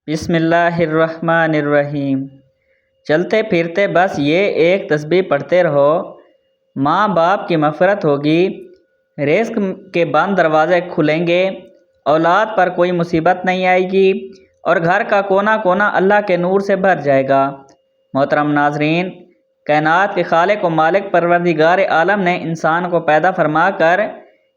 بسم اللہ الرحمن الرحیم۔ چلتے پھرتے بس یہ ایک تسبیح پڑھتے رہو، ماں باپ کی مغفرت ہوگی، رزق کے بند دروازے کھلیں گے، اولاد پر کوئی مصیبت نہیں آئے گی اور گھر کا کونا کونا اللہ کے نور سے بھر جائے گا۔ محترم ناظرین، کائنات کے خالق و مالک پروردگار عالم نے انسان کو پیدا فرما کر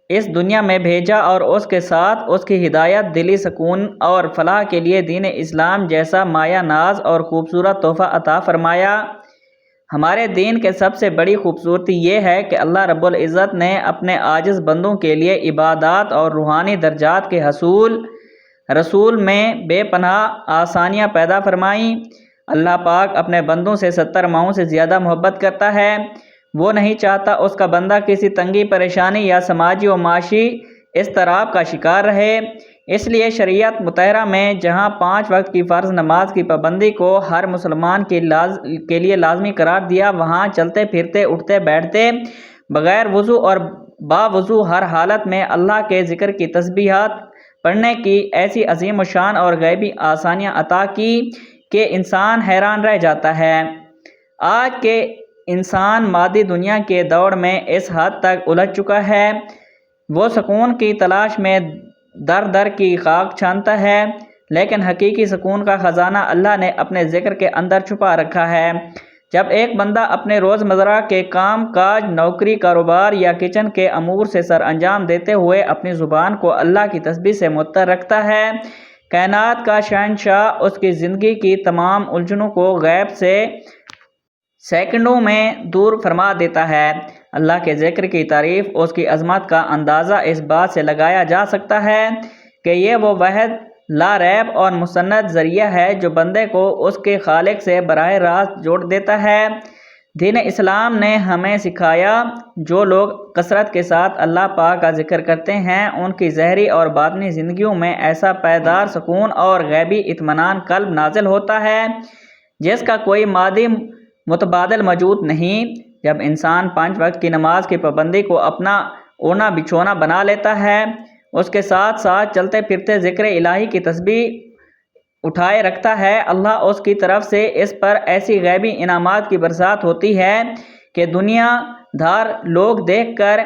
اس دنیا میں بھیجا اور اس کے ساتھ اس کی ہدایت، دلی سکون اور فلاح کے لیے دین اسلام جیسا مایہ ناز اور خوبصورت تحفہ عطا فرمایا۔ ہمارے دین کے سب سے بڑی خوبصورتی یہ ہے کہ اللہ رب العزت نے اپنے عاجز بندوں کے لیے عبادات اور روحانی درجات کے حصول رسول میں بے پناہ آسانیاں پیدا فرمائیں۔ اللہ پاک اپنے بندوں سے 70 ماؤں سے زیادہ محبت کرتا ہے۔ وہ نہیں چاہتا اس کا بندہ کسی تنگی، پریشانی یا سماجی و معاشی اضطراب کا شکار رہے۔ اس لیے شریعت مطہرہ میں جہاں 5 وقت کی فرض نماز کی پابندی کو ہر مسلمان کے لیے لازمی قرار دیا، وہاں چلتے پھرتے، اٹھتے بیٹھتے، بغیر وضو اور باوضو ہر حالت میں اللہ کے ذکر کی تسبیحات پڑھنے کی ایسی عظیم الشان اور غیبی آسانیاں عطا کی کہ انسان حیران رہ جاتا ہے۔ آج کے انسان مادی دنیا کے دوڑ میں اس حد تک الجھ چکا ہے، وہ سکون کی تلاش میں در در کی خاک چھانتا ہے، لیکن حقیقی سکون کا خزانہ اللہ نے اپنے ذکر کے اندر چھپا رکھا ہے۔ جب ایک بندہ اپنے روزمرہ کے کام کاج، نوکری، کاروبار یا کچن کے امور سے سر انجام دیتے ہوئے اپنی زبان کو اللہ کی تسبیح سے معطر رکھتا ہے، کائنات کا شہنشاہ اس کی زندگی کی تمام الجھنوں کو غیب سے سیکنڈوں میں دور فرما دیتا ہے۔ اللہ کے ذکر کی تعریف، اس کی عظمت کا اندازہ اس بات سے لگایا جا سکتا ہے کہ یہ وہ واحد لا ریب اور مستند ذریعہ ہے جو بندے کو اس کے خالق سے براہ راست جوڑ دیتا ہے۔ دین اسلام نے ہمیں سکھایا، جو لوگ کثرت کے ساتھ اللہ پاک کا ذکر کرتے ہیں، ان کی ظاہری اور باطنی زندگیوں میں ایسا پائیدار سکون اور غیبی اطمینان قلب نازل ہوتا ہے جس کا کوئی مادی متبادل موجود نہیں۔ جب انسان 5 وقت کی نماز کی پابندی کو اپنا اونا بچھونا بنا لیتا ہے، اس کے ساتھ ساتھ چلتے پھرتے ذکر الہی کی تسبیح اٹھائے رکھتا ہے، اللہ اس کی طرف سے اس پر ایسی غیبی انعامات کی برسات ہوتی ہے کہ دنیا دار لوگ دیکھ کر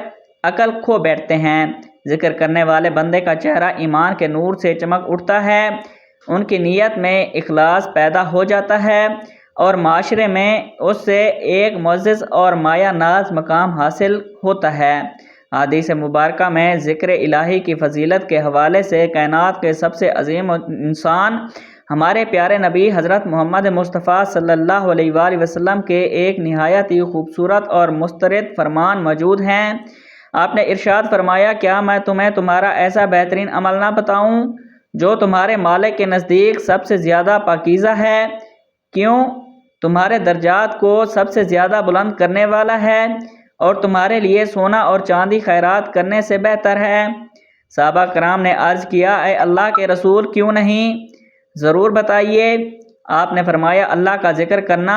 عقل کھو بیٹھتے ہیں۔ ذکر کرنے والے بندے کا چہرہ ایمان کے نور سے چمک اٹھتا ہے، ان کی نیت میں اخلاص پیدا ہو جاتا ہے اور معاشرے میں اس سے ایک معزز اور مایہ ناز مقام حاصل ہوتا ہے۔ حدیث مبارکہ میں ذکر الہی کی فضیلت کے حوالے سے کائنات کے سب سے عظیم انسان ہمارے پیارے نبی حضرت محمد مصطفیٰ صلی اللہ علیہ وآلہ وسلم کے ایک نہایت ہی خوبصورت اور مسترد فرمان موجود ہیں۔ آپ نے ارشاد فرمایا، کیا میں تمہیں تمہارا ایسا بہترین عمل نہ بتاؤں جو تمہارے مالک کے نزدیک سب سے زیادہ پاکیزہ ہے؟ کیوں؟ تمہارے درجات کو سب سے زیادہ بلند کرنے والا ہے اور تمہارے لیے سونا اور چاندی خیرات کرنے سے بہتر ہے۔ صحابہ کرام نے عرض کیا، اے اللہ کے رسول، کیوں نہیں؟ ضرور بتائیے۔ آپ نے فرمایا، اللہ کا ذکر کرنا۔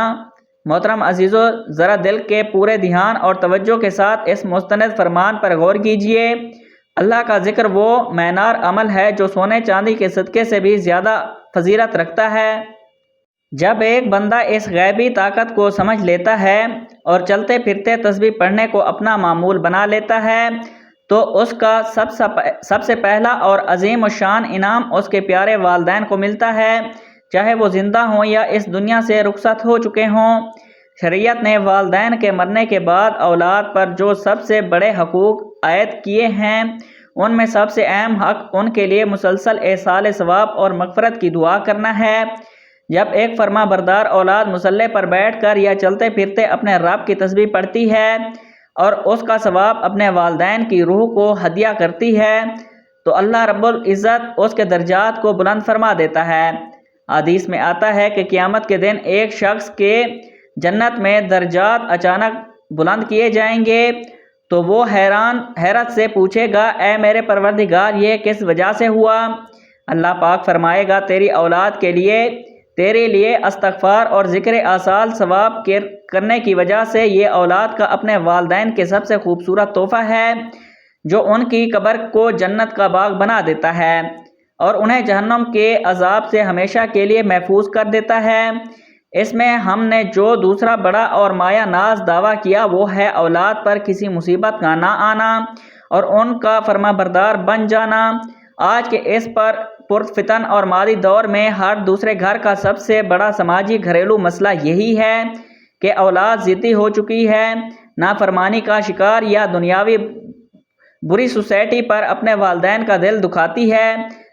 محترم عزیزو، ذرا دل کے پورے دھیان اور توجہ کے ساتھ اس مستند فرمان پر غور کیجیے۔ اللہ کا ذکر وہ معینار عمل ہے جو سونے چاندی کے صدقے سے بھی زیادہ فضیلت رکھتا ہے۔ جب ایک بندہ اس غیبی طاقت کو سمجھ لیتا ہے اور چلتے پھرتے تسبیح پڑھنے کو اپنا معمول بنا لیتا ہے تو اس کا سب سے پہلا اور عظیم الشان انعام اس کے پیارے والدین کو ملتا ہے، چاہے وہ زندہ ہوں یا اس دنیا سے رخصت ہو چکے ہوں۔ شریعت نے والدین کے مرنے کے بعد اولاد پر جو سب سے بڑے حقوق عائد کیے ہیں، ان میں سب سے اہم حق ان کے لیے مسلسل ایصال ثواب اور مغفرت کی دعا کرنا ہے۔ جب ایک فرما بردار اولاد مصلی پر بیٹھ کر یا چلتے پھرتے اپنے رب کی تسبیح پڑھتی ہے اور اس کا ثواب اپنے والدین کی روح کو ہدیہ کرتی ہے تو اللہ رب العزت اس کے درجات کو بلند فرما دیتا ہے۔ حدیث میں آتا ہے کہ قیامت کے دن ایک شخص کے جنت میں درجات اچانک بلند کیے جائیں گے تو وہ حیرت سے پوچھے گا، اے میرے پروردگار، یہ کس وجہ سے ہوا؟ اللہ پاک فرمائے گا، تیری اولاد کے لیے تیرے لیے استغفار اور ذکر آصال ثواب کرنے کی وجہ سے یہ اولاد کا اپنے والدین کے سب سے خوبصورت تحفہ ہے جو ان کی قبر کو جنت کا باغ بنا دیتا ہے۔ اور انہیں جہنم کے عذاب سے ہمیشہ کے لیے محفوظ کر دیتا ہے۔ اس میں ہم نے جو دوسرا بڑا اور مایہ ناز دعویٰ کیا وہ ہے اولاد پر کسی مصیبت کا نہ آنا اور ان کا فرما بردار بن جانا۔ آج کے اس پر پرفتن اور مادی دور میں ہر دوسرے گھر کا سب سے بڑا سماجی گھریلو مسئلہ یہی ہے کہ اولاد ضدی ہو چکی ہے، نافرمانی کا شکار یا دنیاوی بری سوسائٹی پر اپنے والدین کا دل دکھاتی ہے۔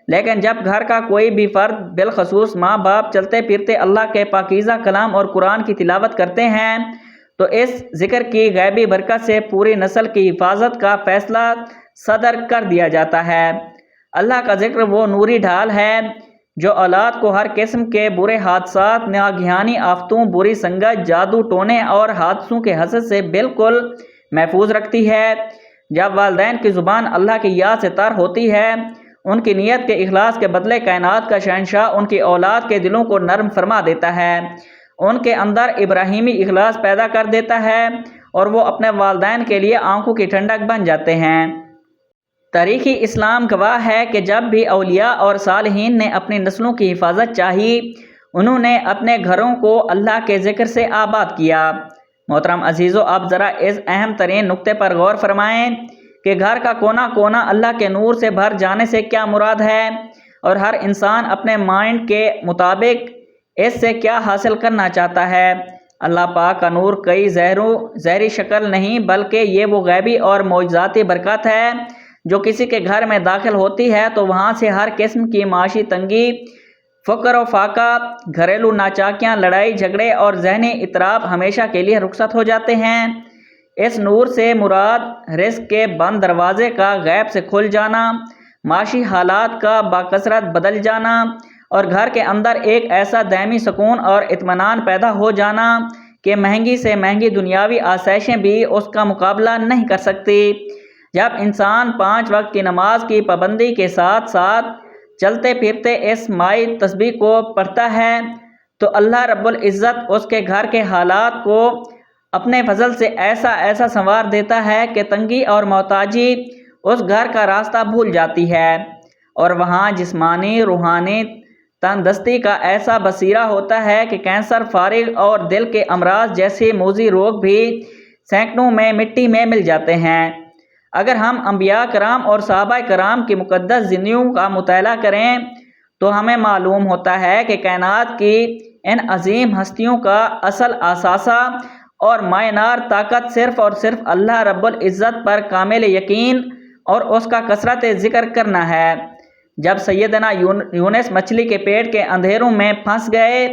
لیکن جب گھر کا کوئی بھی فرد، بالخصوص ماں باپ، چلتے پھرتے اللہ کے پاکیزہ کلام اور قرآن کی تلاوت کرتے ہیں تو اس ذکر کی غیبی برکت سے پوری نسل کی حفاظت کا فیصلہ صدر کر دیا جاتا ہے۔ اللہ کا ذکر وہ نوری ڈھال ہے جو اولاد کو ہر قسم کے برے حادثات، ناگہانی آفتوں، بری سنگت، جادو ٹونے اور حادثوں کے حسد سے بالکل محفوظ رکھتی ہے۔ جب والدین کی زبان اللہ کی یاد سے تر ہوتی ہے، ان کی نیت کے اخلاص کے بدلے کائنات کا شہنشاہ ان کی اولاد کے دلوں کو نرم فرما دیتا ہے، ان کے اندر ابراہیمی اخلاص پیدا کر دیتا ہے اور وہ اپنے والدین کے لیے آنکھوں کی ٹھنڈک بن جاتے ہیں۔ تاریخ اسلام گواہ ہے کہ جب بھی اولیاء اور صالحین نے اپنی نسلوں کی حفاظت چاہی، انہوں نے اپنے گھروں کو اللہ کے ذکر سے آباد کیا۔ محترم عزیزو، اب ذرا اس اہم ترین نقطے پر غور فرمائیں کہ گھر کا کونا کونا اللہ کے نور سے بھر جانے سے کیا مراد ہے اور ہر انسان اپنے مائنڈ کے مطابق اس سے کیا حاصل کرنا چاہتا ہے۔ اللہ پاک کا نور کوئی ظاہری شکل نہیں بلکہ یہ وہ غیبی اور معجزاتی برکت ہے جو کسی کے گھر میں داخل ہوتی ہے تو وہاں سے ہر قسم کی معاشی تنگی، فقر و فاقہ، گھریلو ناچاکیاں، لڑائی جھگڑے اور ذہنی اضطراب ہمیشہ کے لیے رخصت ہو جاتے ہیں۔ اس نور سے مراد رزق کے بند دروازے کا غیب سے کھل جانا، معاشی حالات کا باکثرت بدل جانا اور گھر کے اندر ایک ایسا دائمی سکون اور اطمینان پیدا ہو جانا کہ مہنگی سے مہنگی دنیاوی آسائشیں بھی اس کا مقابلہ نہیں کر سکتی۔ جب انسان 5 وقت کی نماز کی پابندی کے ساتھ ساتھ چلتے پھرتے اس مائی تسبیح کو پڑھتا ہے تو اللہ رب العزت اس کے گھر کے حالات کو اپنے فضل سے ایسا سنوار دیتا ہے کہ تنگی اور محتاجی اس گھر کا راستہ بھول جاتی ہے اور وہاں جسمانی، روحانی تندرستی کا ایسا بصیرہ ہوتا ہے کہ کینسر، فارغ اور دل کے امراض جیسے موذی روگ بھی سیکنڈوں میں مٹی میں مل جاتے ہیں۔ اگر ہم انبیاء کرام اور صحابہ کرام کی مقدس زندگیوں کا مطالعہ کریں تو ہمیں معلوم ہوتا ہے کہ کائنات کی ان عظیم ہستیوں کا اصل اثاثہ اور مائنار طاقت صرف اور صرف اللہ رب العزت پر کامل یقین اور اس کا کثرت ذکر کرنا ہے۔ جب سیدنا یونس مچھلی کے پیٹ کے اندھیروں میں پھنس گئے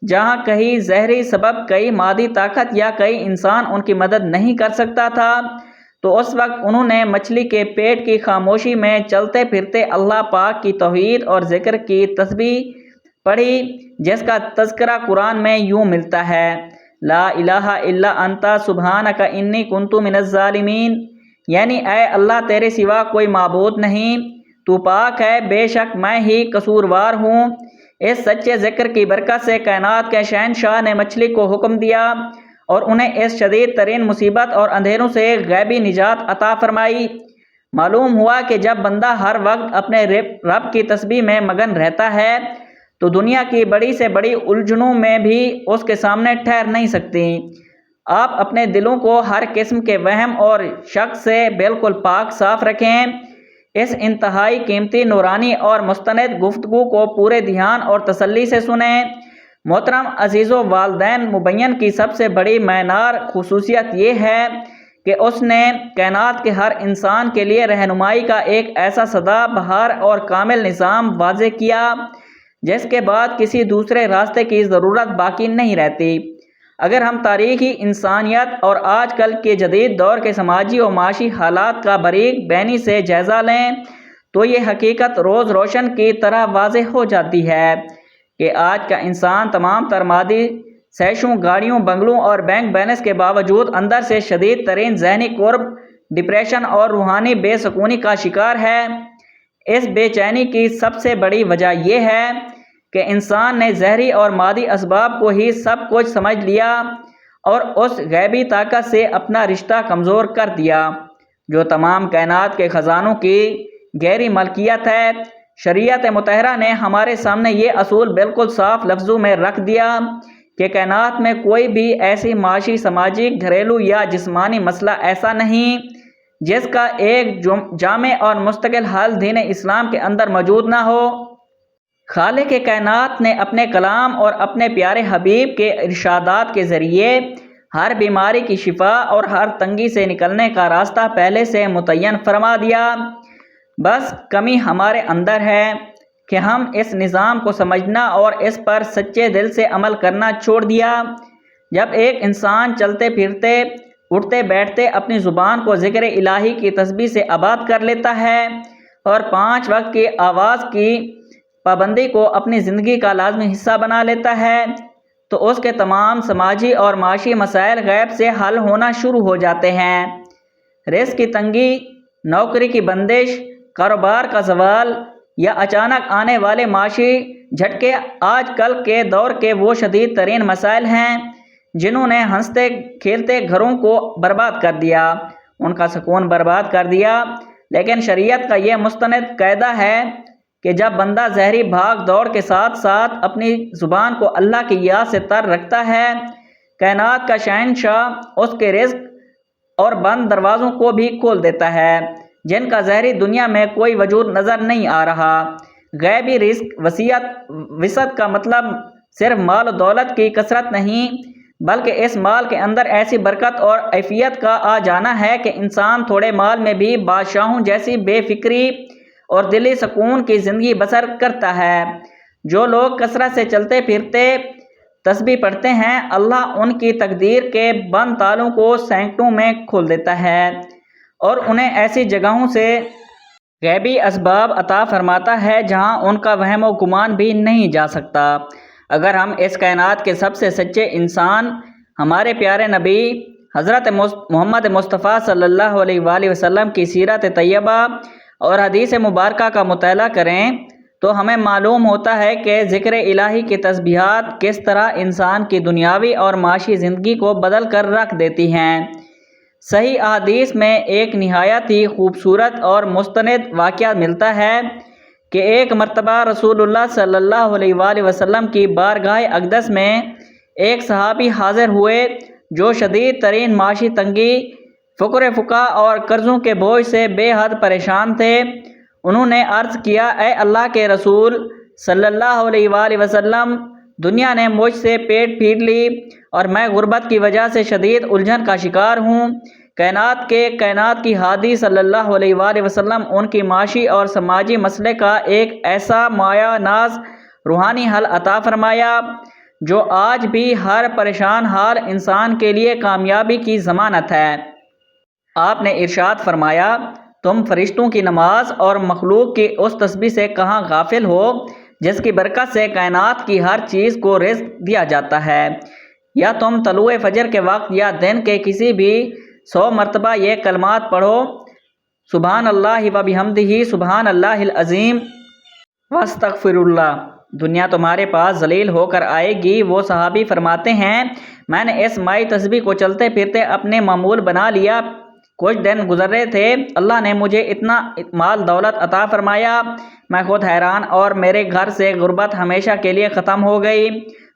جہاں کہیں زہری سبب، کئی مادی طاقت یا کئی انسان ان کی مدد نہیں کر سکتا تھا تو اس وقت انہوں نے مچھلی کے پیٹ کی خاموشی میں چلتے پھرتے اللہ پاک کی توحید اور ذکر کی تسبیح پڑھی جس کا تذکرہ قرآن میں یوں ملتا ہے: لا الہ الا انت سبحانک انی کنت من الظالمین، یعنی اے اللہ تیرے سوا کوئی معبود نہیں، تو پاک ہے، بے شک میں ہی قصوروار ہوں۔ اس سچے ذکر کی برکت سے کائنات کے شہنشاہ نے مچھلی کو حکم دیا اور انہیں اس شدید ترین مصیبت اور اندھیروں سے غیبی نجات عطا فرمائی۔ معلوم ہوا کہ جب بندہ ہر وقت اپنے رب کی تسبیح میں مگن رہتا ہے تو دنیا کی بڑی سے بڑی الجھنوں میں بھی اس کے سامنے ٹھہر نہیں سکتی۔ آپ اپنے دلوں کو ہر قسم کے وہم اور شک سے بالکل پاک صاف رکھیں۔ اس انتہائی قیمتی، نورانی اور مستند گفتگو کو پورے دھیان اور تسلی سے سنیں۔ محترم عزیزو، والدین مبین کی سب سے بڑی معیار خصوصیت یہ ہے کہ اس نے کائنات کے ہر انسان کے لیے رہنمائی کا ایک ایسا سدا بہار اور کامل نظام واضح کیا جس کے بعد کسی دوسرے راستے کی ضرورت باقی نہیں رہتی۔ اگر ہم تاریخی انسانیت اور آج کل کے جدید دور کے سماجی و معاشی حالات کا باریک بینی سے جائزہ لیں تو یہ حقیقت روز روشن کی طرح واضح ہو جاتی ہے کہ آج کا انسان تمام تر مادی سیشوں، گاڑیوں، بنگلوں اور بینک بیلنس کے باوجود اندر سے شدید ترین ذہنی کرب، ڈپریشن اور روحانی بے سکونی کا شکار ہے۔ اس بے چینی کی سب سے بڑی وجہ یہ ہے کہ انسان نے ظاہری اور مادی اسباب کو ہی سب کچھ سمجھ لیا اور اس غیبی طاقت سے اپنا رشتہ کمزور کر دیا جو تمام کائنات کے خزانوں کی گہری ملکیت ہے۔ شریعت مطہرہ نے ہمارے سامنے یہ اصول بالکل صاف لفظوں میں رکھ دیا کہ کائنات میں کوئی بھی ایسی معاشی، سماجی، گھریلو یا جسمانی مسئلہ ایسا نہیں جس کا ایک جامع اور مستقل حل دین اسلام کے اندر موجود نہ ہو۔ خالق کائنات نے اپنے کلام اور اپنے پیارے حبیب کے ارشادات کے ذریعے ہر بیماری کی شفا اور ہر تنگی سے نکلنے کا راستہ پہلے سے متعین فرما دیا۔ بس کمی ہمارے اندر ہے کہ ہم اس نظام کو سمجھنا اور اس پر سچے دل سے عمل کرنا چھوڑ دیا۔ جب ایک انسان چلتے پھرتے، اٹھتے بیٹھتے اپنی زبان کو ذکر الہی کی تسبیح سے آباد کر لیتا ہے اور 5 وقت کی آواز کی پابندی کو اپنی زندگی کا لازمی حصہ بنا لیتا ہے تو اس کے تمام سماجی اور معاشی مسائل غیب سے حل ہونا شروع ہو جاتے ہیں۔ رزق کی تنگی، نوکری کی بندش، کاروبار کا زوال یا اچانک آنے والے معاشی جھٹکے آج کل کے دور کے وہ شدید ترین مسائل ہیں جنہوں نے ہنستے کھیلتے گھروں کو برباد کر دیا، ان کا سکون برباد کر دیا۔ لیکن شریعت کا یہ مستند قاعدہ ہے کہ جب بندہ ظاہری بھاگ دوڑ کے ساتھ ساتھ اپنی زبان کو اللہ کی یاد سے تر رکھتا ہے، کائنات کا شہنشاہ اس کے رزق اور بند دروازوں کو بھی کھول دیتا ہے جن کا ظاہری دنیا میں کوئی وجود نظر نہیں آ رہا۔ غیبی رزق وسعت کا مطلب صرف مال و دولت کی کثرت نہیں، بلکہ اس مال کے اندر ایسی برکت اور عافیت کا آ جانا ہے کہ انسان تھوڑے مال میں بھی بادشاہوں جیسی بے فکری اور دلی سکون کی زندگی بسر کرتا ہے۔ جو لوگ کثرت سے چلتے پھرتے تسبیح پڑھتے ہیں، اللہ ان کی تقدیر کے بند تالوں کو سینکڑوں میں کھول دیتا ہے اور انہیں ایسی جگہوں سے غیبی اسباب عطا فرماتا ہے جہاں ان کا وہم و گمان بھی نہیں جا سکتا۔ اگر ہم اس کائنات کے سب سے سچے انسان ہمارے پیارے نبی حضرت محمد مصطفیٰ صلی اللہ علیہ وآلہ وسلم کی سیرت طیبہ اور حدیث مبارکہ کا مطالعہ کریں تو ہمیں معلوم ہوتا ہے کہ ذکر الہی کی تسبیحات کس طرح انسان کی دنیاوی اور معاشی زندگی کو بدل کر رکھ دیتی ہیں۔ صحیح احادیث میں ایک نہایت ہی خوبصورت اور مستند واقعہ ملتا ہے کہ ایک مرتبہ رسول اللہ صلی اللہ علیہ وآلہ وسلم کی بارگاہ اقدس میں ایک صحابی حاضر ہوئے جو شدید ترین معاشی تنگی، فقر فقہ اور قرضوں کے بوجھ سے بے حد پریشان تھے۔ انہوں نے عرض کیا، اے اللہ کے رسول صلی اللہ علیہ وآلہ وسلم، دنیا نے مجھ سے پیٹ پھیر لی اور میں غربت کی وجہ سے شدید الجھن کا شکار ہوں۔ کائنات کی ہادی صلی اللہ علیہ وآلہ وسلم ان کی معاشی اور سماجی مسئلے کا ایک ایسا مایہ ناز روحانی حل عطا فرمایا جو آج بھی ہر پریشان حال انسان کے لیے کامیابی کی ضمانت ہے۔ آپ نے ارشاد فرمایا، تم فرشتوں کی نماز اور مخلوق کی اس تسبیح سے کہاں غافل ہو جس کی برکت سے کائنات کی ہر چیز کو رزق دیا جاتا ہے؟ یا تم طلوع فجر کے وقت یا دن کے کسی بھی 100 مرتبہ یہ کلمات پڑھو، سبحان اللہ و بحمدہ سبحان اللہ العظیم واستغفر اللہ، دنیا تمہارے پاس ذلیل ہو کر آئے گی۔ وہ صحابی فرماتے ہیں، میں نے اس مائی تسبیح کو چلتے پھرتے اپنے معمول بنا لیا۔ کچھ دن گزرے تھے، اللہ نے مجھے اتنا مال دولت عطا فرمایا، میں خود حیران اور میرے گھر سے غربت ہمیشہ کے لیے ختم ہو گئی۔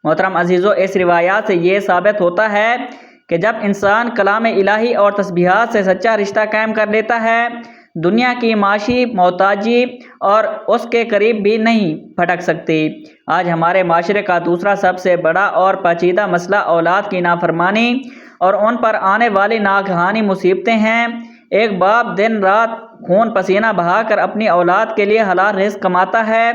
محترم عزیزو، اس روایات سے یہ ثابت ہوتا ہے کہ جب انسان کلام الہی اور تسبیحات سے سچا رشتہ قائم کر لیتا ہے، دنیا کی معاشی محتاجی اور اس کے قریب بھی نہیں پھٹک سکتی۔ آج ہمارے معاشرے کا دوسرا سب سے بڑا اور پیچیدہ مسئلہ اولاد کی نافرمانی اور ان پر آنے والی ناگہانی مصیبتیں ہیں۔ ایک باپ دن رات خون پسینہ بہا کر اپنی اولاد کے لیے حلال رزق کماتا ہے،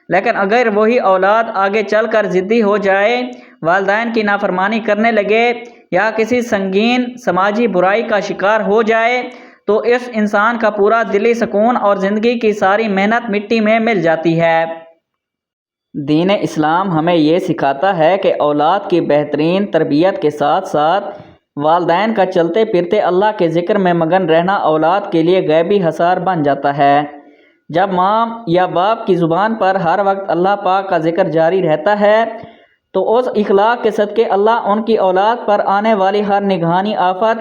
لیکن اگر وہی اولاد آگے چل کر ضدی ہو جائے، والدین کی نافرمانی کرنے لگے یا کسی سنگین سماجی برائی کا شکار ہو جائے تو اس انسان کا پورا دلی سکون اور زندگی کی ساری محنت مٹی میں مل جاتی ہے۔ دین اسلام ہمیں یہ سکھاتا ہے کہ اولاد کی بہترین تربیت کے ساتھ ساتھ والدین کا چلتے پھرتے اللہ کے ذکر میں مگن رہنا اولاد کے لیے غیبی حصار بن جاتا ہے۔ جب ماں یا باپ کی زبان پر ہر وقت اللہ پاک کا ذکر جاری رہتا ہے تو اس اخلاق کے صدقے اللہ ان کی اولاد پر آنے والی ہر نگہانی آفت،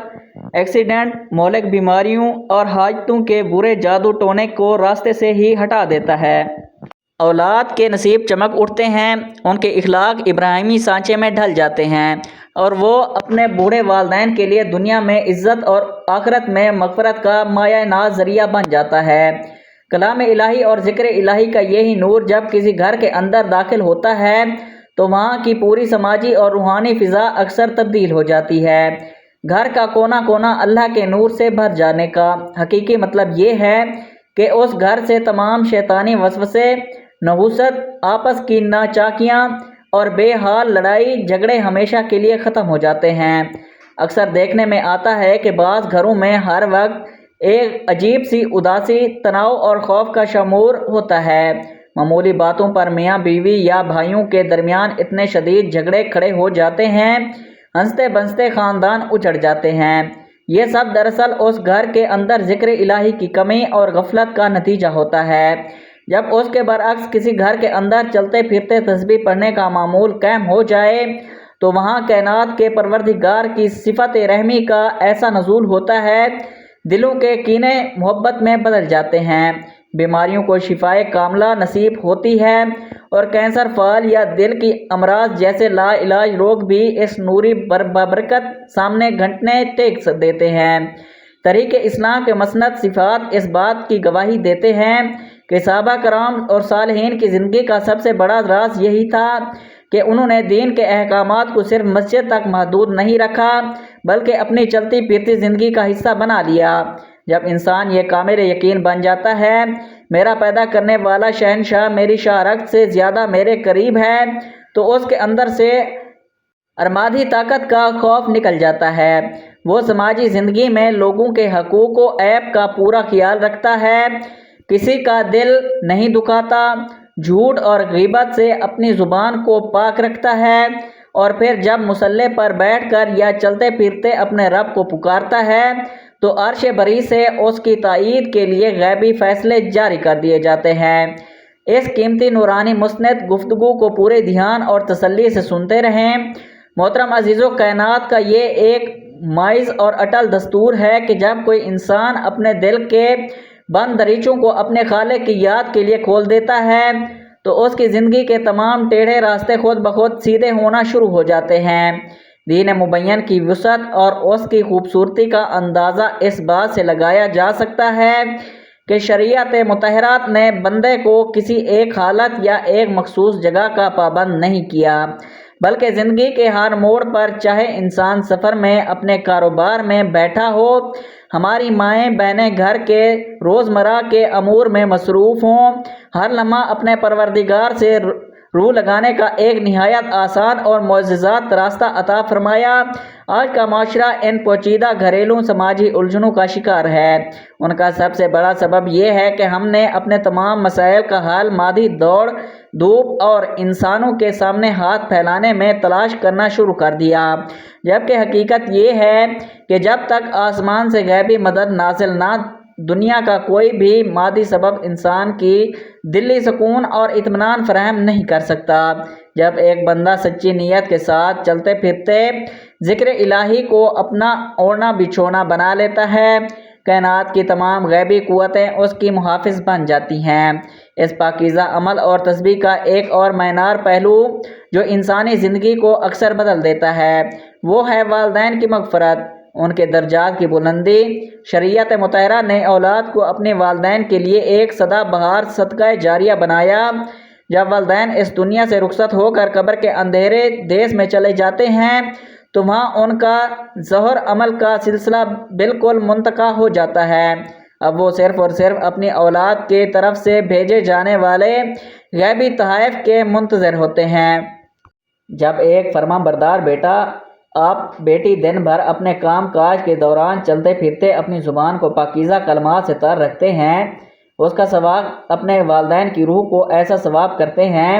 ایکسیڈنٹ، مہلک بیماریوں اور حاجتوں کے برے جادو ٹونے کو راستے سے ہی ہٹا دیتا ہے۔ اولاد کے نصیب چمک اٹھتے ہیں، ان کے اخلاق ابراہیمی سانچے میں ڈھل جاتے ہیں اور وہ اپنے بوڑھے والدین کے لیے دنیا میں عزت اور آخرت میں مغفرت کا مایہ ناز ذریعہ بن جاتا ہے۔ کلام الہی اور ذکر الہی کا یہی نور جب کسی گھر کے اندر داخل ہوتا ہے تو وہاں کی پوری سماجی اور روحانی فضا اکثر تبدیل ہو جاتی ہے۔ گھر کا کونا کونا اللہ کے نور سے بھر جانے کا حقیقی مطلب یہ ہے کہ اس گھر سے تمام شیطانی وسوسے، نحوست، آپس کی ناچاکیاں اور بے حال لڑائی جھگڑے ہمیشہ کے لیے ختم ہو جاتے ہیں۔ اکثر دیکھنے میں آتا ہے کہ بعض گھروں میں ہر وقت ایک عجیب سی اداسی، تناؤ اور خوف کا شمور ہوتا ہے۔ معمولی باتوں پر میاں بیوی یا بھائیوں کے درمیان اتنے شدید جھگڑے کھڑے ہو جاتے ہیں، ہنستے بنستے خاندان اجڑ جاتے ہیں۔ یہ سب دراصل اس گھر کے اندر ذکر الہی کی کمی اور غفلت کا نتیجہ ہوتا ہے۔ جب اس کے برعکس کسی گھر کے اندر چلتے پھرتے تسبیح پڑھنے کا معمول قائم ہو جائے تو وہاں کائنات کے پروردگار کی صفت رحمی کا ایسا نزول ہوتا ہے، دلوں کے کینے محبت میں بدل جاتے ہیں، بیماریوں کو شفائے کاملہ نصیب ہوتی ہے اور کینسر، فال یا دل کی امراض جیسے لا علاج روگ بھی اس نوری بابرکت سامنے گھٹنے ٹیک دیتے ہیں۔ تاریخ اسلام کے مسند صفات اس بات کی گواہی دیتے ہیں کہ صحابہ کرام اور صالحین کی زندگی کا سب سے بڑا راز یہی تھا کہ انہوں نے دین کے احکامات کو صرف مسجد تک محدود نہیں رکھا بلکہ اپنی چلتی پھرتی زندگی کا حصہ بنا لیا۔ جب انسان یہ کامل یقین بن جاتا ہے میرا پیدا کرنے والا شہنشاہ میری شاہ رخت سے زیادہ میرے قریب ہے تو اس کے اندر سے ارمادی طاقت کا خوف نکل جاتا ہے۔ وہ سماجی زندگی میں لوگوں کے حقوق و عیب کا پورا خیال رکھتا ہے، کسی کا دل نہیں دکھاتا، جھوٹ اور غیبت سے اپنی زبان کو پاک رکھتا ہے اور پھر جب مصلی پر بیٹھ کر یا چلتے پھرتے اپنے رب کو پکارتا ہے تو عرش بری سے اس کی تائید کے لیے غیبی فیصلے جاری کر دیے جاتے ہیں۔ اس قیمتی نورانی مسند گفتگو کو پورے دھیان اور تسلی سے سنتے رہیں۔ محترم عزیزو، کائنات کا یہ ایک مائز اور اٹل دستور ہے کہ جب کوئی انسان اپنے دل کے بند دریچوں کو اپنے خالق کی یاد کے لیے کھول دیتا ہے تو اس کی زندگی کے تمام ٹیڑھے راستے خود بخود سیدھے ہونا شروع ہو جاتے ہیں۔ دین مبین کی وسعت اور اس کی خوبصورتی کا اندازہ اس بات سے لگایا جا سکتا ہے کہ شریعت مطہرہ نے بندے کو کسی ایک حالت یا ایک مخصوص جگہ کا پابند نہیں کیا بلکہ زندگی کے ہر موڑ پر، چاہے انسان سفر میں، اپنے کاروبار میں بیٹھا ہو، ہماری مائیں بہنیں گھر کے روزمرہ کے امور میں مصروف ہوں، ہر لمحہ اپنے پروردگار سے روح لگانے کا ایک نہایت آسان اور معجزات راستہ عطا فرمایا۔ آج کا معاشرہ ان پیچیدہ گھریلو سماجی الجھنوں کا شکار ہے۔ ان کا سب سے بڑا سبب یہ ہے کہ ہم نے اپنے تمام مسائل کا حل مادی دوڑ دھوپ اور انسانوں کے سامنے ہاتھ پھیلانے میں تلاش کرنا شروع کر دیا، جبکہ حقیقت یہ ہے کہ جب تک آسمان سے غیبی مدد نازل نہ، دنیا کا کوئی بھی مادی سبب انسان کی دلی سکون اور اطمینان فراہم نہیں کر سکتا۔ جب ایک بندہ سچی نیت کے ساتھ چلتے پھرتے ذکر الہی کو اپنا اوڑھنا بچھونا بنا لیتا ہے، کائنات کی تمام غیبی قوتیں اس کی محافظ بن جاتی ہیں۔ اس پاکیزہ عمل اور تسبیح کا ایک اور معینار پہلو جو انسانی زندگی کو اکثر بدل دیتا ہے وہ ہے والدین کی مغفرت، ان کے درجات کی بلندی۔ شریعت مطہرہ نے اولاد کو اپنے والدین کے لیے ایک سدا بہار صدقہ جاریہ بنایا۔ جب والدین اس دنیا سے رخصت ہو کر قبر کے اندھیرے دیس میں چلے جاتے ہیں تو وہاں ان کا ظہر عمل کا سلسلہ بالکل منقطع ہو جاتا ہے۔ اب وہ صرف اور صرف اپنی اولاد کے طرف سے بھیجے جانے والے غیبی تحائف کے منتظر ہوتے ہیں۔ جب ایک فرمان بردار بیٹا آپ بیٹی دن بھر اپنے کام کاج کے دوران چلتے پھرتے اپنی زبان کو پاکیزہ کلمات سے تر رکھتے ہیں، اس کا ثواب اپنے والدین کی روح کو ایسا ثواب کرتے ہیں،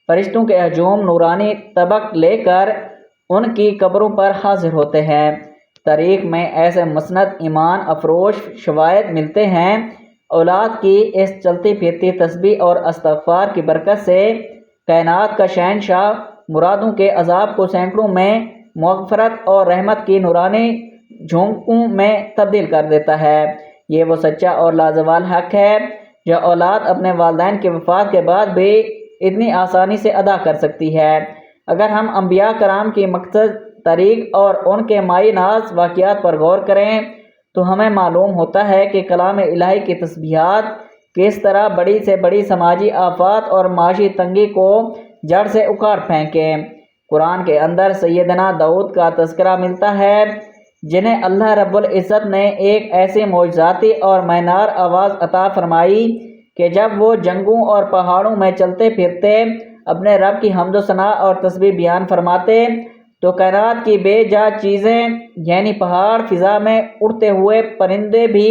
فرشتوں کے ہجوم نورانی طبق لے کر ان کی قبروں پر حاضر ہوتے ہیں۔ تاریخ میں ایسے مسند ایمان افروش شواہد ملتے ہیں۔ اولاد کی اس چلتی پھرتی تسبیح اور استغفار کی برکت سے کائنات کا شہنشاہ مرادوں کے عذاب کو سینکڑوں میں مغفرت اور رحمت کی نورانی جھونکوں میں تبدیل کر دیتا ہے۔ یہ وہ سچا اور لازوال حق ہے جو اولاد اپنے والدین کے وفات کے بعد بھی اتنی آسانی سے ادا کر سکتی ہے۔ اگر ہم انبیاء کرام کی مقصد، طریق اور ان کے مایہ ناز واقعات پر غور کریں تو ہمیں معلوم ہوتا ہے کہ کلام الہی کی تسبیحات کس طرح بڑی سے بڑی سماجی آفات اور معاشی تنگی کو جڑ سے اکھاڑ پھینکیں۔ قرآن کے اندر سیدنا داؤد کا تذکرہ ملتا ہے، جنہیں اللہ رب العزت نے ایک ایسی معجزاتی اور مینار آواز عطا فرمائی کہ جب وہ جنگوں اور پہاڑوں میں چلتے پھرتے اپنے رب کی حمد و ثنا اور تسبیح بیان فرماتے تو کائنات کی بے جا چیزیں یعنی پہاڑ، فضا میں اڑتے ہوئے پرندے بھی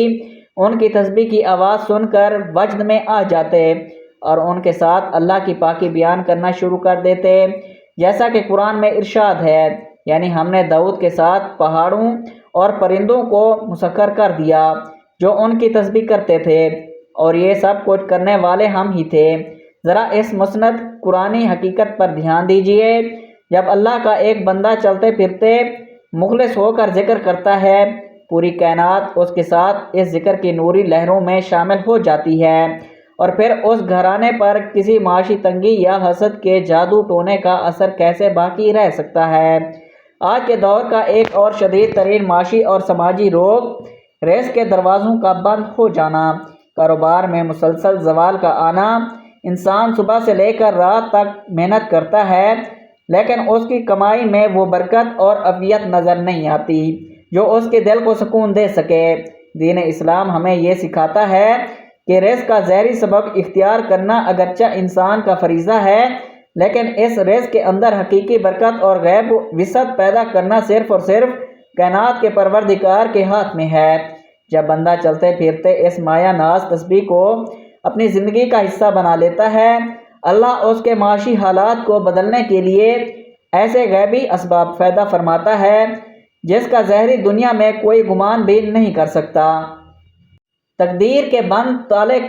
ان کی تسبیح کی آواز سن کر وجد میں آ جاتے اور ان کے ساتھ اللہ کی پاکی بیان کرنا شروع کر دیتے، جیسا کہ قرآن میں ارشاد ہے، یعنی ہم نے داؤد کے ساتھ پہاڑوں اور پرندوں کو مسخر کر دیا جو ان کی تسبیح کرتے تھے، اور یہ سب کچھ کرنے والے ہم ہی تھے۔ ذرا اس مسند قرآنی حقیقت پر دھیان دیجئے، جب اللہ کا ایک بندہ چلتے پھرتے مخلص ہو کر ذکر کرتا ہے، پوری کائنات اس کے ساتھ اس ذکر کی نوری لہروں میں شامل ہو جاتی ہے، اور پھر اس گھرانے پر کسی معاشی تنگی یا حسد کے جادو ٹونے کا اثر کیسے باقی رہ سکتا ہے؟ آج کے دور کا ایک اور شدید ترین معاشی اور سماجی روگ رزق کے دروازوں کا بند ہو جانا، کاروبار میں مسلسل زوال کا آنا۔ انسان صبح سے لے کر رات تک محنت کرتا ہے، لیکن اس کی کمائی میں وہ برکت اور عافیت نظر نہیں آتی جو اس کے دل کو سکون دے سکے۔ دین اسلام ہمیں یہ سکھاتا ہے کہ رزق کا ظاہری سبب اختیار کرنا اگرچہ انسان کا فریضہ ہے، لیکن اس رزق کے اندر حقیقی برکت اور غیب وسعت پیدا کرنا صرف اور صرف کائنات کے پروردگار کے ہاتھ میں ہے۔ جب بندہ چلتے پھرتے اس مایہ ناز تسبیح کو اپنی زندگی کا حصہ بنا لیتا ہے، اللہ اس کے معاشی حالات کو بدلنے کے لیے ایسے غیبی اسباب پیدا فرماتا ہے جس کا ظاہری دنیا میں کوئی گمان بھی نہیں کر سکتا۔ تقدیر کے بند تالے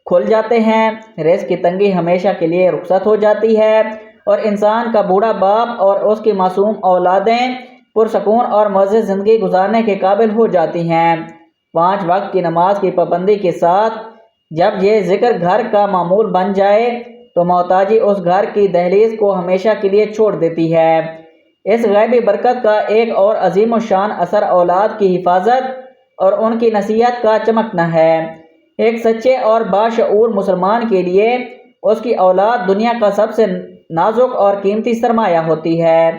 کھل جاتے ہیں، رزق کی تنگی ہمیشہ کے لیے رخصت ہو جاتی ہے، اور انسان کا بوڑھا باپ اور اس کی معصوم اولادیں پرسکون اور معزز زندگی گزارنے کے قابل ہو جاتی ہیں۔ 5 وقت کی نماز کی پابندی کے ساتھ جب یہ ذکر گھر کا معمول بن جائے تو محتاجی اس گھر کی دہلیز کو ہمیشہ کے لیے چھوڑ دیتی ہے۔ اس غیبی برکت کا ایک اور عظیم الشان اثر اولاد کی حفاظت اور ان کی نصیحت کا چمکنا ہے۔ ایک سچے اور باشعور مسلمان کے لیے اس کی اولاد دنیا کا سب سے نازک اور قیمتی سرمایہ ہوتی ہے۔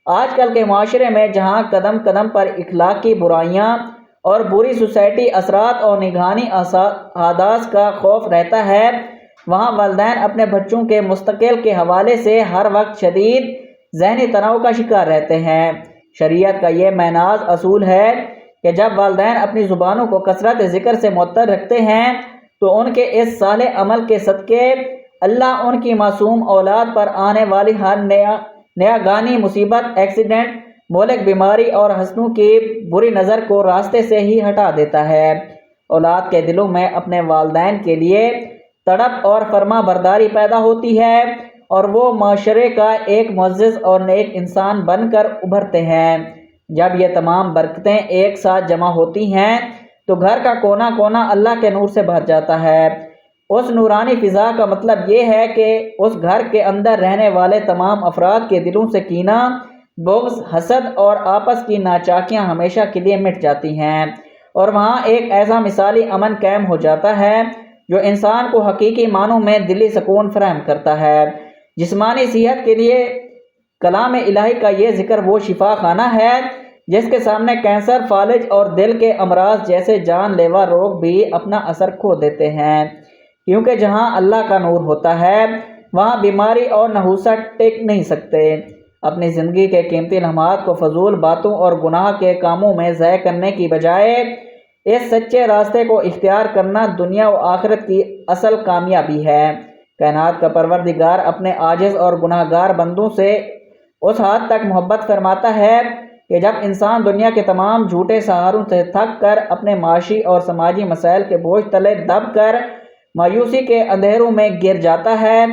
آج کل کے معاشرے میں جہاں قدم قدم پر اخلاقی برائیاں اور بری سوسائٹی اثرات اور نگہانی حادث کا خوف رہتا ہے، وہاں والدین اپنے بچوں کے مستقبل کے حوالے سے ہر وقت شدید ذہنی تناؤ کا شکار رہتے ہیں۔ شریعت کا یہ میناز اصول ہے کہ جب والدین اپنی زبانوں کو کثرت ذکر سے معطر رکھتے ہیں تو ان کے اس صالح عمل کے صدقے اللہ ان کی معصوم اولاد پر آنے والی ہر نیا گانی مصیبت، ایکسیڈنٹ، مہلک بیماری اور حسدوں کی بری نظر کو راستے سے ہی ہٹا دیتا ہے۔ اولاد کے دلوں میں اپنے والدین کے لیے تڑپ اور فرما برداری پیدا ہوتی ہے اور وہ معاشرے کا ایک معزز اور نیک انسان بن کر ابھرتے ہیں۔ جب یہ تمام برکتیں ایک ساتھ جمع ہوتی ہیں تو گھر کا کونا کونا اللہ کے نور سے بھر جاتا ہے۔ اس نورانی فضا کا مطلب یہ ہے کہ اس گھر کے اندر رہنے والے تمام افراد کے دلوں سے کینہ، بغض، حسد اور آپس کی ناچاکیاں ہمیشہ کے لیے مٹ جاتی ہیں، اور وہاں ایک ایسا مثالی امن قائم ہو جاتا ہے جو انسان کو حقیقی معنوں میں دلی سکون فراہم کرتا ہے۔ جسمانی صحت کے لیے کلام الہی کا یہ ذکر وہ شفا خانہ ہے جس کے سامنے کینسر، فالج اور دل کے امراض جیسے جان لیوا روگ بھی اپنا اثر کھو دیتے ہیں، کیونکہ جہاں اللہ کا نور ہوتا ہے وہاں بیماری اور نحوست ٹک نہیں سکتے۔ اپنی زندگی کے قیمتی لمحات کو فضول باتوں اور گناہ کے کاموں میں ضائع کرنے کی بجائے اس سچے راستے کو اختیار کرنا دنیا و آخرت کی اصل کامیابی ہے۔ کائنات کا پروردگار اپنے عاجز اور گناہ گار بندوں سے اس حد تک محبت فرماتا ہے کہ جب انسان دنیا کے تمام جھوٹے سہاروں سے تھک کر اپنے معاشی اور سماجی مسائل کے بوجھ تلے دب کر مایوسی کے اندھیروں میں گر جاتا ہے،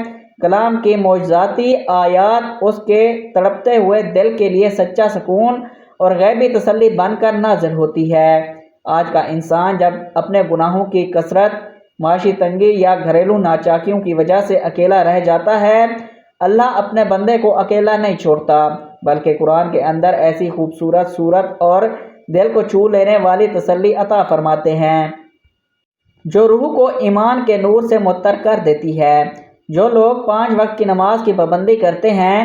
کلام کی معجزاتی آیات اس کے تڑپتے ہوئے دل کے لیے سچا سکون اور غیبی تسلی بن کر نازل ہوتی ہے۔ آج کا انسان جب اپنے گناہوں کی کثرت، معاشی تنگی یا گھریلو ناچاکیوں کی وجہ سے اکیلا رہ جاتا ہے، اللہ اپنے بندے کو اکیلا نہیں چھوڑتا، بلکہ قرآن کے اندر ایسی خوبصورت صورت اور دل کو چھو لینے والی تسلی عطا فرماتے ہیں جو روح کو ایمان کے نور سے معطر کر دیتی ہے۔ جو لوگ 5 وقت کی نماز کی پابندی کرتے ہیں،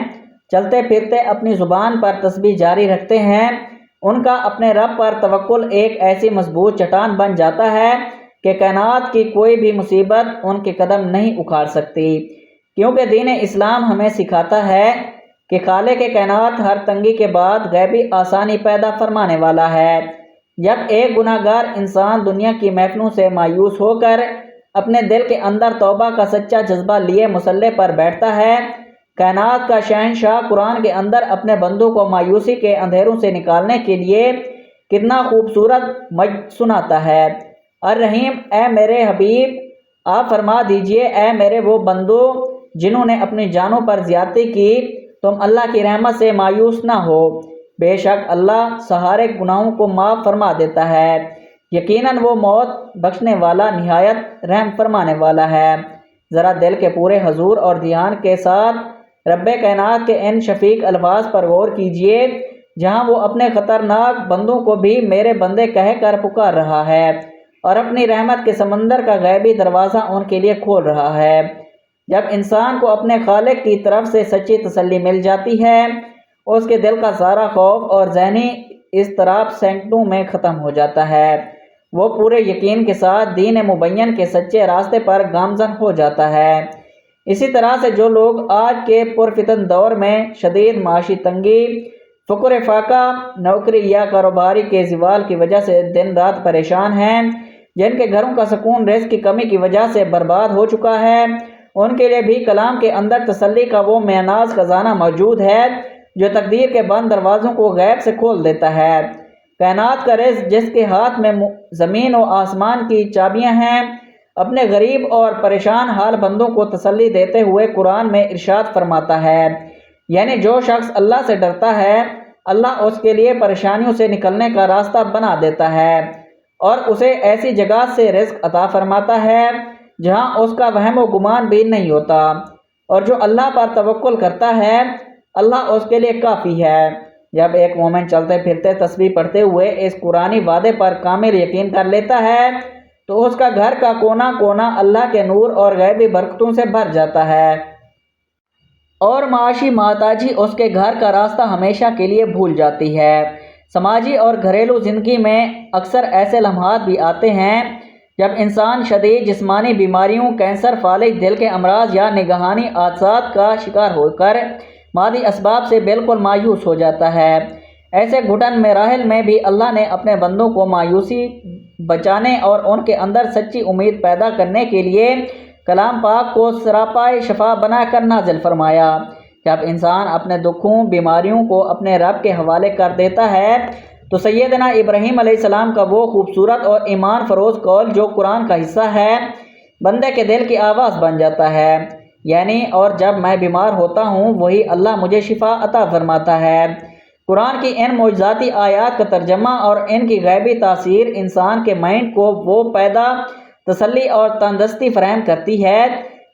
چلتے پھرتے اپنی زبان پر تسبیح جاری رکھتے ہیں، ان کا اپنے رب پر توکل ایک ایسی مضبوط چٹان بن جاتا ہے کہ کائنات کی کوئی بھی مصیبت ان کے قدم نہیں اکھاڑ سکتی، کیونکہ دین اسلام ہمیں سکھاتا ہے کہ خالق کائنات ہر تنگی کے بعد غیبی آسانی پیدا فرمانے والا ہے۔ جب ایک گناہ گار انسان دنیا کی محفلوں سے مایوس ہو کر اپنے دل کے اندر توبہ کا سچا جذبہ لیے مصلی پر بیٹھتا ہے، کائنات کا شہنشاہ قرآن کے اندر اپنے بندوں کو مایوسی کے اندھیروں سے نکالنے کے لیے کتنا خوبصورت مجد سناتا ہے۔ الرحیم، اے میرے حبیب آپ فرما دیجئے، اے میرے وہ بندو جنہوں نے اپنی جانوں پر زیادتی کی، تم اللہ کی رحمت سے مایوس نہ ہو، بے شک اللہ سارے گناہوں کو معاف فرما دیتا ہے، یقیناً وہ موت بخشنے والا نہایت رحم فرمانے والا ہے۔ ذرا دل کے پورے حضور اور دھیان کے ساتھ رب کائنات کے ان شفیق الفاظ پر غور کیجئے، جہاں وہ اپنے خطرناک بندوں کو بھی میرے بندے کہہ کر پکار رہا ہے اور اپنی رحمت کے سمندر کا غیبی دروازہ ان کے لیے کھول رہا ہے۔ جب انسان کو اپنے خالق کی طرف سے سچی تسلی مل جاتی ہے، اس کے دل کا سارا خوف اور ذہنی اضطراب سیکنڈوں میں ختم ہو جاتا ہے، وہ پورے یقین کے ساتھ دین مبین کے سچے راستے پر گامزن ہو جاتا ہے۔ اسی طرح سے جو لوگ آج کے پرفتن دور میں شدید معاشی تنگی، فقر فاقہ، نوکری یا کاروباری کے زوال کی وجہ سے دن رات پریشان ہیں، جن کے گھروں کا سکون رزق کی کمی کی وجہ سے برباد ہو چکا ہے، ان کے لیے بھی کلام کے اندر تسلی کا وہ بے ناز خزانہ موجود ہے جو تقدیر کے بند دروازوں کو غیب سے کھول دیتا ہے۔ کائنات کا رزق جس کے ہاتھ میں زمین و آسمان کی چابیاں ہیں، اپنے غریب اور پریشان حال بندوں کو تسلی دیتے ہوئے قرآن میں ارشاد فرماتا ہے، یعنی جو شخص اللہ سے ڈرتا ہے، اللہ اس کے لیے پریشانیوں سے نکلنے کا راستہ بنا دیتا ہے اور اسے ایسی جگہ سے رزق عطا فرماتا ہے جہاں اس کا وہم و گمان بھی نہیں ہوتا، اور جو اللہ پر توکل کرتا ہے اللہ اس کے لیے کافی ہے۔ جب ایک مومن چلتے پھرتے تسبیح پڑھتے ہوئے اس قرآنی وعدے پر کامل یقین کر لیتا ہے تو اس کا گھر کا کونا کونا اللہ کے نور اور غیبی برکتوں سے بھر جاتا ہے، اور معاشی محتاجی اس کے گھر کا راستہ ہمیشہ کے لیے بھول جاتی ہے۔ سماجی اور گھریلو زندگی میں اکثر ایسے لمحات بھی آتے ہیں جب انسان شدید جسمانی بیماریوں، کینسر، فالج دل کے امراض یا نگہانی حادثات کا شکار ہو کر مادی اسباب سے بالکل مایوس ہو جاتا ہے۔ ایسے گھٹن مراحل میں بھی اللہ نے اپنے بندوں کو مایوسی بچانے اور ان کے اندر سچی امید پیدا کرنے کے لیے کلام پاک کو سراپائے شفا بنا کر نازل فرمایا۔ جب انسان اپنے دکھوں، بیماریوں کو اپنے رب کے حوالے کر دیتا ہے تو سیدنا ابراہیم علیہ السلام کا وہ خوبصورت اور ایمان فروز قول جو قرآن کا حصہ ہے، بندے کے دل کی آواز بن جاتا ہے، یعنی اور جب میں بیمار ہوتا ہوں وہی اللہ مجھے شفا عطا فرماتا ہے۔ قرآن کی ان معجزاتی آیات کا ترجمہ اور ان کی غیبی تاثیر انسان کے مائنڈ کو وہ پیدا تسلی اور تندرستی فراہم کرتی ہے،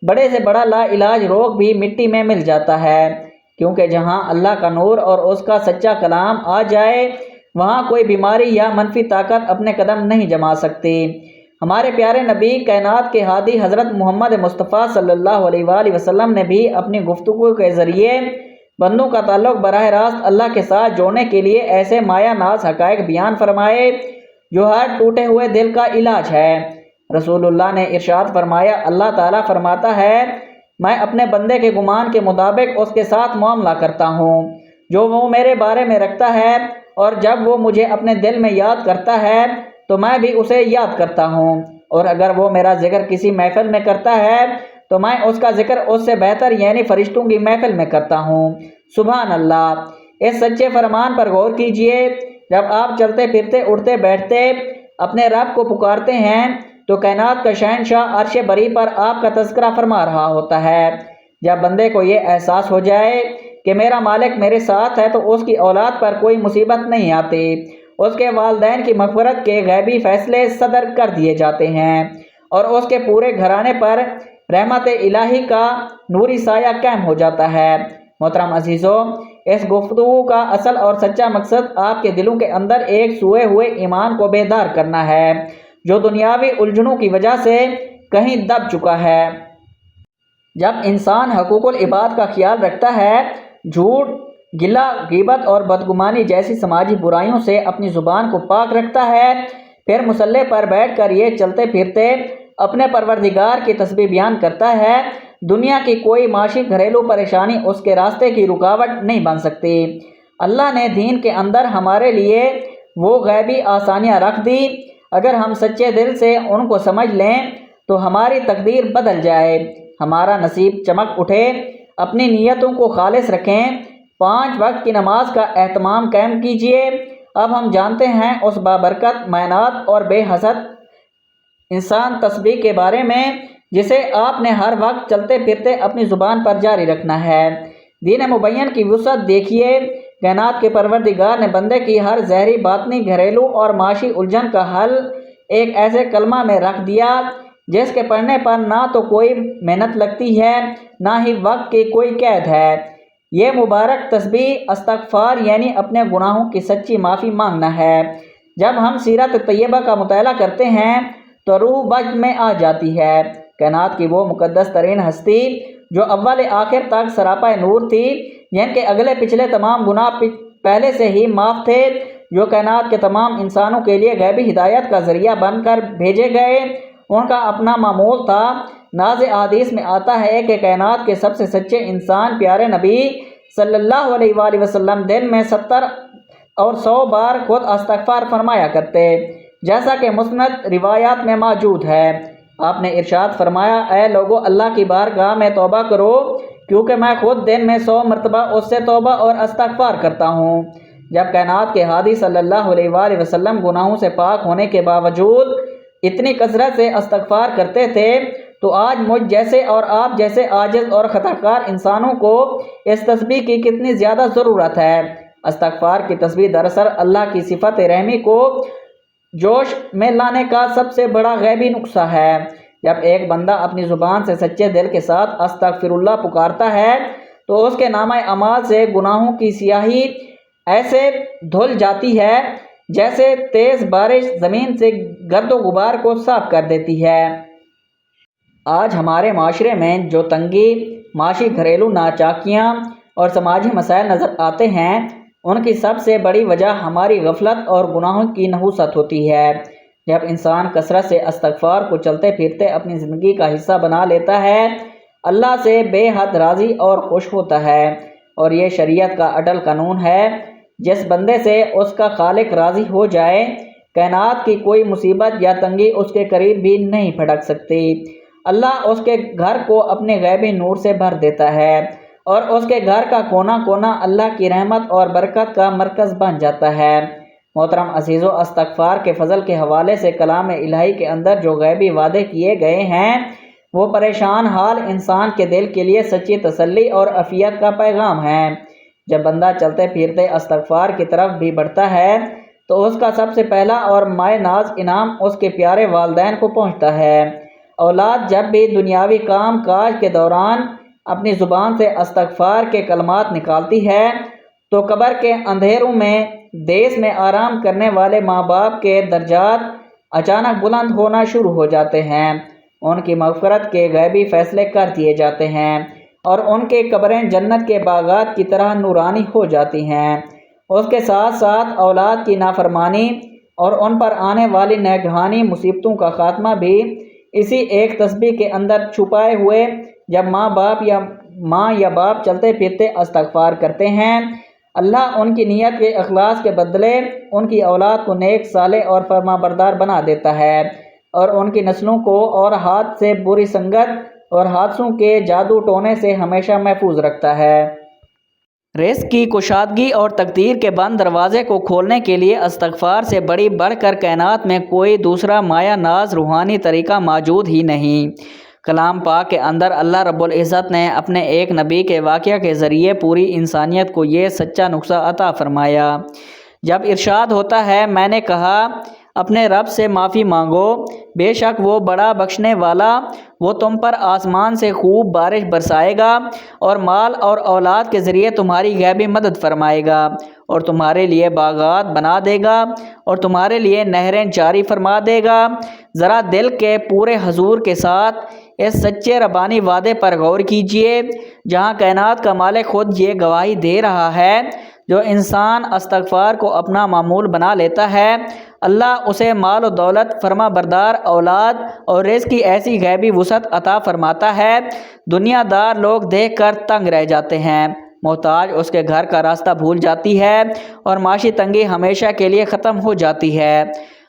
بڑے سے بڑا لا علاج روگ بھی مٹی میں مل جاتا ہے، کیونکہ جہاں اللہ کا نور اور اس کا سچا کلام آ جائے وہاں کوئی بیماری یا منفی طاقت اپنے قدم نہیں جما سکتی۔ ہمارے پیارے نبی کائنات کے ہادی حضرت محمد مصطفیٰ صلی اللہ علیہ وآلہ وسلم نے بھی اپنی گفتگو کے ذریعے بندوں کا تعلق براہ راست اللہ کے ساتھ جوڑنے کے لیے ایسے مایہ ناز حقائق بیان فرمائے جو ہر ٹوٹے ہوئے دل کا علاج ہے۔ رسول اللہ نے ارشاد فرمایا، اللہ تعالیٰ فرماتا ہے، میں اپنے بندے کے گمان کے مطابق اس کے ساتھ معاملہ کرتا ہوں جو وہ میرے بارے میں رکھتا ہے، اور جب وہ مجھے اپنے دل میں یاد کرتا ہے تو میں بھی اسے یاد کرتا ہوں، اور اگر وہ میرا ذکر کسی محفل میں کرتا ہے تو میں اس کا ذکر اس سے بہتر یعنی فرشتوں کی محفل میں کرتا ہوں۔ سبحان اللہ۔ اس سچے فرمان پر غور کیجئے، جب آپ چلتے پھرتے اٹھتے بیٹھتے اپنے رب کو پکارتے ہیں تو کائنات کا شہنشاہ عرش بری پر آپ کا تذکرہ فرما رہا ہوتا ہے۔ جب بندے کو یہ احساس ہو جائے کہ میرا مالک میرے ساتھ ہے تو اس کی اولاد پر کوئی مصیبت نہیں آتی، اس کے والدین کی مغفرت کے غیبی فیصلے صدر کر دیے جاتے ہیں، اور اس کے پورے گھرانے پر رحمت الہی کا نوری سایہ قائم ہو جاتا ہے۔ محترم عزیزو، اس گفتگو کا اصل اور سچا مقصد آپ کے دلوں کے اندر ایک سوئے ہوئے ایمان کو بیدار کرنا ہے جو دنیاوی الجھنوں کی وجہ سے کہیں دب چکا ہے۔ جب انسان حقوق العباد کا خیال رکھتا ہے، جھوٹ، غلہ، غیبت اور بدگمانی جیسی سماجی برائیوں سے اپنی زبان کو پاک رکھتا ہے، پھر مصلے پر بیٹھ کر یہ چلتے پھرتے اپنے پروردگار کی تسبیح بیان کرتا ہے، دنیا کی کوئی معاشی گھریلو پریشانی اس کے راستے کی رکاوٹ نہیں بن سکتی۔ اللہ نے دین کے اندر ہمارے لیے وہ غیبی آسانیاں رکھ دی، اگر ہم سچے دل سے ان کو سمجھ لیں تو ہماری تقدیر بدل جائے، ہمارا نصیب چمک اٹھے۔ اپنی نیتوں کو خالص رکھیں، 5 وقت کی نماز کا اہتمام قائم کیجیے۔ اب ہم جانتے ہیں اس بابرکت معینات اور بے حسد انسان تسبیح کے بارے میں جسے آپ نے ہر وقت چلتے پھرتے اپنی زبان پر جاری رکھنا ہے۔ دین مبین کی وسعت دیکھیے، کائنات کے پروردگار نے بندے کی ہر ظاہری، باطنی، گھریلو اور معاشی الجھن کا حل ایک ایسے کلمہ میں رکھ دیا جس کے پڑھنے پر نہ تو کوئی محنت لگتی ہے، نہ ہی وقت کی کوئی قید ہے۔ یہ مبارک تسبیح استغفار یعنی اپنے گناہوں کی سچی معافی مانگنا ہے۔ جب ہم سیرت طیبہ کا مطالعہ کرتے ہیں تو روح وجد میں آ جاتی ہے۔ کائنات کی وہ مقدس ترین ہستی جو اول آخر تک سراپا نور تھی، جن کے اگلے پچھلے تمام گناہ پہلے سے ہی معاف تھے، جو کائنات کے تمام انسانوں کے لیے غیبی ہدایت کا ذریعہ بن کر بھیجے گئے، ان کا اپنا معمول تھا۔ ناز احادیث میں آتا ہے کہ کائنات کے سب سے سچے انسان پیارے نبی صلی اللہ علیہ وآلہ وسلم دن میں 70 اور 100 بار خود استغفار فرمایا کرتے، جیسا کہ مسند روایات میں موجود ہے۔ آپ نے ارشاد فرمایا، اے لوگو، اللہ کی بارگاہ میں توبہ کرو، کیونکہ میں خود دن میں 100 مرتبہ اس سے توبہ اور استغفار کرتا ہوں۔ جب کائنات کے ہادی صلی اللہ علیہ وآلہ وسلم گناہوں سے پاک ہونے کے باوجود اتنی کثرت سے استغفار کرتے تھے، تو آج مجھ جیسے اور آپ جیسے عاجز اور خطا کار انسانوں کو اس تسبیح کی کتنی زیادہ ضرورت ہے۔ استغفار کی تسبیح دراصل اللہ کی صفت رحمی کو جوش میں لانے کا سب سے بڑا غیبی نسخہ ہے۔ جب ایک بندہ اپنی زبان سے سچے دل کے ساتھ استغفر اللہ پکارتا ہے تو اس کے نامہ اعمال سے گناہوں کی سیاہی ایسے دھل جاتی ہے جیسے تیز بارش زمین سے گرد و غبار کو صاف کر دیتی ہے۔ آج ہمارے معاشرے میں جو تنگی، معاشی گھریلو ناچاکیاں اور سماجی مسائل نظر آتے ہیں، ان کی سب سے بڑی وجہ ہماری غفلت اور گناہوں کی نحوست ہوتی ہے۔ جب انسان کثرت سے استغفار کو چلتے پھرتے اپنی زندگی کا حصہ بنا لیتا ہے، اللہ سے بے حد راضی اور خوش ہوتا ہے، اور یہ شریعت کا اٹل قانون ہے، جس بندے سے اس کا خالق راضی ہو جائے، کائنات کی کوئی مصیبت یا تنگی اس کے قریب بھی نہیں پھٹک سکتی۔ اللہ اس کے گھر کو اپنے غیبی نور سے بھر دیتا ہے، اور اس کے گھر کا کونا کونا اللہ کی رحمت اور برکت کا مرکز بن جاتا ہے۔ محترم عزیزو، استغفار کے فضل کے حوالے سے کلام الہی کے اندر جو غیبی وعدے کیے گئے ہیں، وہ پریشان حال انسان کے دل کے لیے سچی تسلی اور عافیت کا پیغام ہے۔ جب بندہ چلتے پھرتے استغفار کی طرف بھی بڑھتا ہے تو اس کا سب سے پہلا اور مائع ناز انعام اس کے پیارے والدین کو پہنچتا ہے۔ اولاد جب بھی دنیاوی کام کاج کے دوران اپنی زبان سے استغفار کے کلمات نکالتی ہے تو قبر کے اندھیروں میں دیس میں آرام کرنے والے ماں باپ کے درجات اچانک بلند ہونا شروع ہو جاتے ہیں، ان کی مغفرت کے غیبی فیصلے کر دیے جاتے ہیں، اور ان کے قبریں جنت کے باغات کی طرح نورانی ہو جاتی ہیں۔ اس کے ساتھ ساتھ اولاد کی نافرمانی اور ان پر آنے والی ناگہانی مصیبتوں کا خاتمہ بھی اسی ایک تسبیح کے اندر چھپائے ہوئے۔ جب ماں یا باپ چلتے پھرتے استغفار کرتے ہیں، اللہ ان کی نیت کے اخلاص کے بدلے ان کی اولاد کو نیک، صالح اور فرمانبردار بنا دیتا ہے، اور ان کی نسلوں کو اور ہاتھ سے بری سنگت اور حادثوں کے جادو ٹونے سے ہمیشہ محفوظ رکھتا ہے۔ رزق کی کشادگی اور تقدیر کے بند دروازے کو کھولنے کے لیے استغفار سے بڑھ کر کائنات میں کوئی دوسرا مایہ ناز روحانی طریقہ موجود ہی نہیں۔ کلام پاک کے اندر اللہ رب العزت نے اپنے ایک نبی کے واقعہ کے ذریعے پوری انسانیت کو یہ سچا نسخہ عطا فرمایا۔ جب ارشاد ہوتا ہے، میں نے کہا اپنے رب سے معافی مانگو، بے شک وہ بڑا بخشنے والا، وہ تم پر آسمان سے خوب بارش برسائے گا اور مال اور اولاد کے ذریعے تمہاری غیبی مدد فرمائے گا، اور تمہارے لیے باغات بنا دے گا اور تمہارے لیے نہریں جاری فرما دے گا۔ ذرا دل کے پورے حضور کے ساتھ اس سچے ربانی وعدے پر غور کیجئے، جہاں کائنات کا مالک خود یہ گواہی دے رہا ہے، جو انسان استغفار کو اپنا معمول بنا لیتا ہے، اللہ اسے مال و دولت، فرما بردار اولاد اور رزق کی ایسی غیبی وسعت عطا فرماتا ہے، دنیا دار لوگ دیکھ کر تنگ رہ جاتے ہیں، محتاج اس کے گھر کا راستہ بھول جاتی ہے اور معاشی تنگی ہمیشہ کے لیے ختم ہو جاتی ہے۔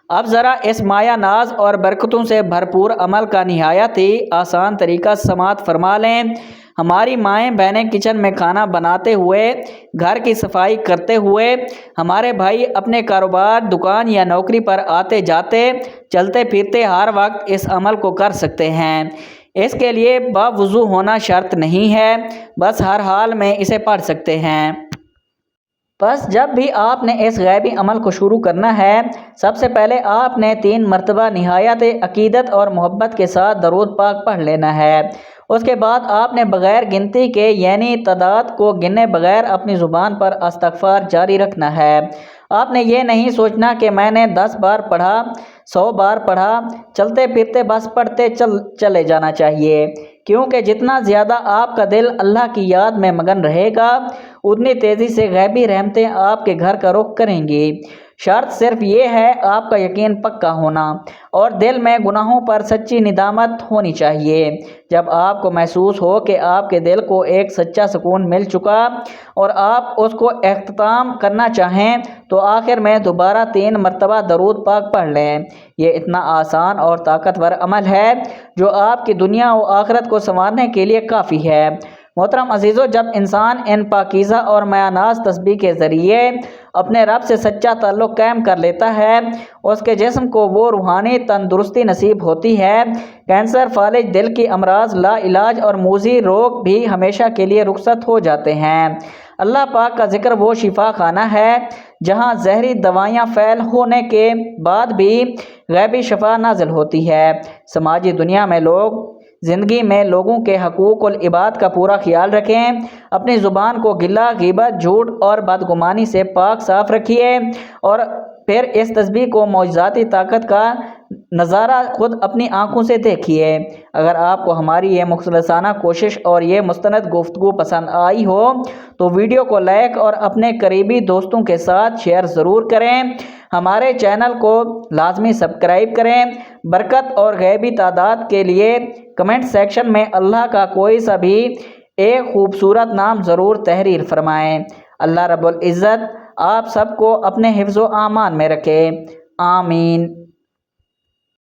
اب ذرا اس مایہ ناز اور برکتوں سے بھرپور عمل کا نہایت ہی آسان طریقہ سماعت فرما لیں۔ ہماری مائیں بہنیں کچن میں کھانا بناتے ہوئے، گھر کی صفائی کرتے ہوئے، ہمارے بھائی اپنے کاروبار، دکان یا نوکری پر آتے جاتے، چلتے پھرتے ہر وقت اس عمل کو کر سکتے ہیں۔ اس کے لیے باوضو ہونا شرط نہیں ہے، بس ہر حال میں اسے پڑھ سکتے ہیں۔ بس جب بھی آپ نے اس غیبی عمل کو شروع کرنا ہے، سب سے پہلے آپ نے 3 مرتبہ نہایت عقیدت اور محبت کے ساتھ درود پاک پڑھ لینا ہے۔ اس کے بعد آپ نے بغیر گنتی کے، یعنی تعداد کو گنے بغیر اپنی زبان پر استغفار جاری رکھنا ہے۔ آپ نے یہ نہیں سوچنا کہ میں نے 10 بار پڑھا، 100 بار پڑھا، چلتے پھرتے بس پڑھتے چلے جانا چاہیے، کیونکہ جتنا زیادہ آپ کا دل اللہ کی یاد میں مگن رہے گا، اتنی تیزی سے غیبی رحمتیں آپ کے گھر کا رخ کریں گی۔ شرط صرف یہ ہے آپ کا یقین پکا ہونا اور دل میں گناہوں پر سچی ندامت ہونی چاہیے۔ جب آپ کو محسوس ہو کہ آپ کے دل کو ایک سچا سکون مل چکا اور آپ اس کو اختتام کرنا چاہیں، تو آخر میں دوبارہ 3 مرتبہ درود پاک پڑھ لیں۔ یہ اتنا آسان اور طاقتور عمل ہے جو آپ کی دنیا و آخرت کو سنوارنے کے لیے کافی ہے۔ محترم عزیزو، جب انسان ان پاکیزہ اور مایہ ناز تسبیح کے ذریعے اپنے رب سے سچا تعلق قائم کر لیتا ہے، اس کے جسم کو وہ روحانی تندرستی نصیب ہوتی ہے، کینسر، فالج، دل کی امراض، لا علاج اور موذی روگ بھی ہمیشہ کے لیے رخصت ہو جاتے ہیں۔ اللہ پاک کا ذکر وہ شفا خانہ ہے جہاں زہری دوائیاں فیل ہونے کے بعد بھی غیبی شفا نازل ہوتی ہے۔ سماجی دنیا میں زندگی میں لوگوں کے حقوق العباد کا پورا خیال رکھیں، اپنی زبان کو غلہ، غیبت، جھوٹ اور بدگمانی سے پاک صاف رکھیے، اور پھر اس تسبیح کو معجزاتی طاقت کا نظارہ خود اپنی آنکھوں سے دیکھیے۔ اگر آپ کو ہماری یہ مخلصانہ کوشش اور یہ مستند گفتگو پسند آئی ہو تو ویڈیو کو لائک اور اپنے قریبی دوستوں کے ساتھ شیئر ضرور کریں۔ ہمارے چینل کو لازمی سبسکرائب کریں۔ برکت اور غیبی تعداد کے لیے کمنٹ سیکشن میں اللہ کا کوئی سا بھی ایک خوبصورت نام ضرور تحریر فرمائیں۔ اللہ رب العزت آپ سب کو اپنے حفظ و امان میں رکھے، آمین۔